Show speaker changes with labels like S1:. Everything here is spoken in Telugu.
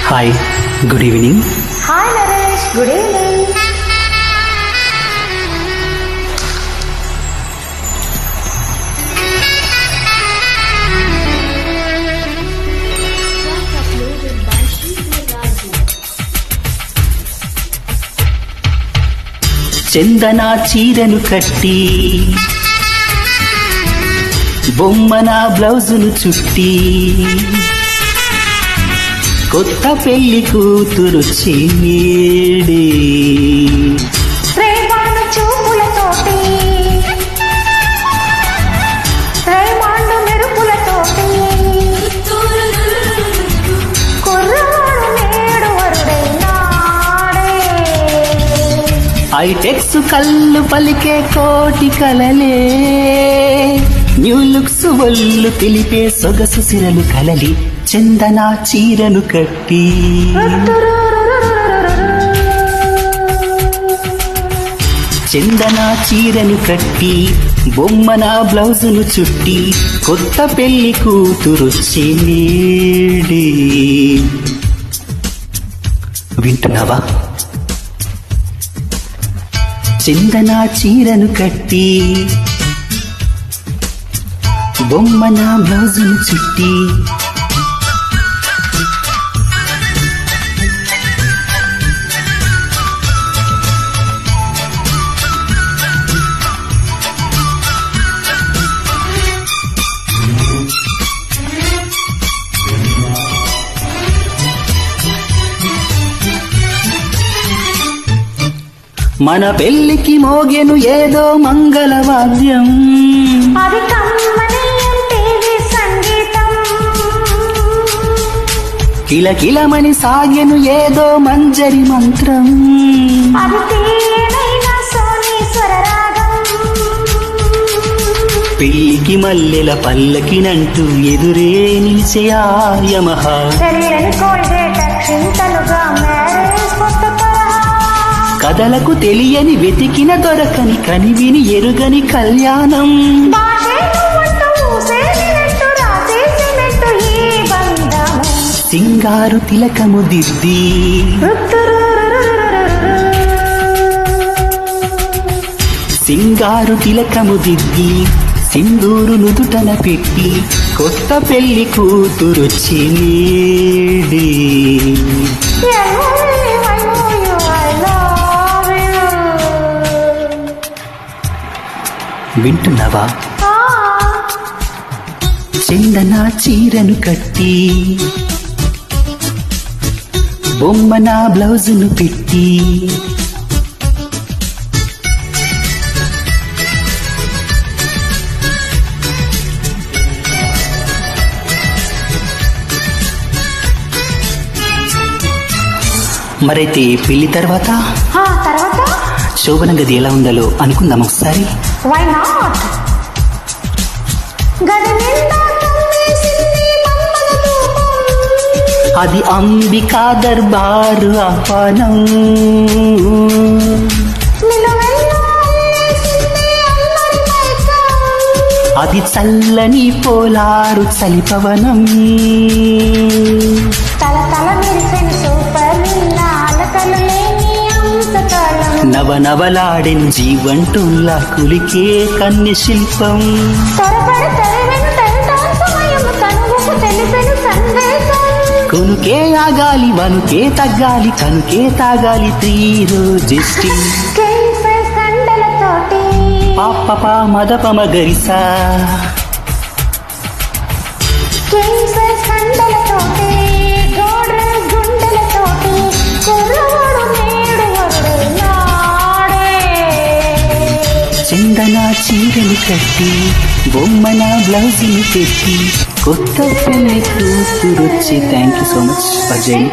S1: Hi, good evening.
S2: Hi Naresh, good evening.
S1: చందన చీరను కట్టి బొమ్మన బ్లౌజును చుట్టి కొత్త పెళ్లి కూతురు చేడి
S2: ప్రేమాను చూపులతోటి, ప్రేమాను మెరుపులతోటి, కుర్రవాడు నేడు వరుడైనాడే.
S1: ఐటెక్స్ కళ్ళు పలికే కోటి కలలే, న్యూ లుక్స్ ఒళ్ళు తెలిపే సొగసు సిరలు కలలి చందన చీరను కట్టి చందన చీరను కట్టి బొమ్మన బ్లౌజును చుట్టి కొత్త పెళ్లి కూతురు చేడి. వింటున్నావా? చందన చీరను కట్టి బొమ్మన బ్లౌజును చుట్టి మన పెళ్లికి మోగెను ఏదో మంగళవాద్యం,
S2: అది కమ్మని టీవీ సంగీతం.
S1: కిలకిలమని సాగెను ఏదో మంజరి మంత్రం,
S2: అది తీయనైన సోనీ స్వరరాగం.
S1: పెళ్లికి మల్లెల పల్లకినంటూ ఎదురే నిలిచే ఆ యమహ,
S2: తెలియని కోల్గేట్ అక్షింతలుగా మ్యారేజ్ కొత్త తరహా.
S1: కథలకు తెలియని వెతికిన దొరకని కనివిని ఎరుగని కళ్యాణం.
S2: భాషే నువ్వంటూ ఊసేసినట్టు రాసేసినట్టు ఈ బంధము.
S1: సింగారు తిలకము దిద్ది సింగారు తిలకము దిద్ది సింధూరు నుదుటన పెట్టి కొత్త పెళ్లి కూతురు చేడి. వింటున్నావా? చందన చీరను కట్టి బొమ్మన బ్లౌజును పెట్టి మరైతే పెళ్లి తర్వాత శోభన గది ఎలా ఉండాలో అనుకుందాం ఒకసారి.
S2: Why not? గది నిండా కమ్మేసింది మమ్మల రూపం.
S1: అది అంబికా దర్బారు ఆహ్వానం,
S2: నిలువెల్లా అల్లేసింది అల్లరి మైకం.
S1: అది చల్లని పోలారు చలిపవనం,
S2: తల తల మెరిసిన సూపర్ విన్నా అలకలు లేని అంతకాలం.
S1: నవనవలాడెను జీవంటుల్లా కులికే కన్య శిల్పం.
S2: త్వరపడి తెరవెను తెరటాన్ సమయం కనువుకు తెలిపెను సందేశం.
S1: కొనుకే ఆగాలి వనుకే తగ్గాలి కనుకే తాగాలి 3 రోజెస్టి.
S2: కింగ్ సైజ్ కండలతోటి
S1: పాప మదపమ గరిసా,
S2: కింగ్ సైజ్ కండలతోటి గోడ్రేజ్ గుండెలతోటి కుర్రవాడు నేడు వరుడైనాడే.
S1: చందన చీరలు కట్టి బొమ్మన బ్లౌజులు పెట్టి కొత్త పెళ్లి కూతురొచ్చి. Thank you so much for joining.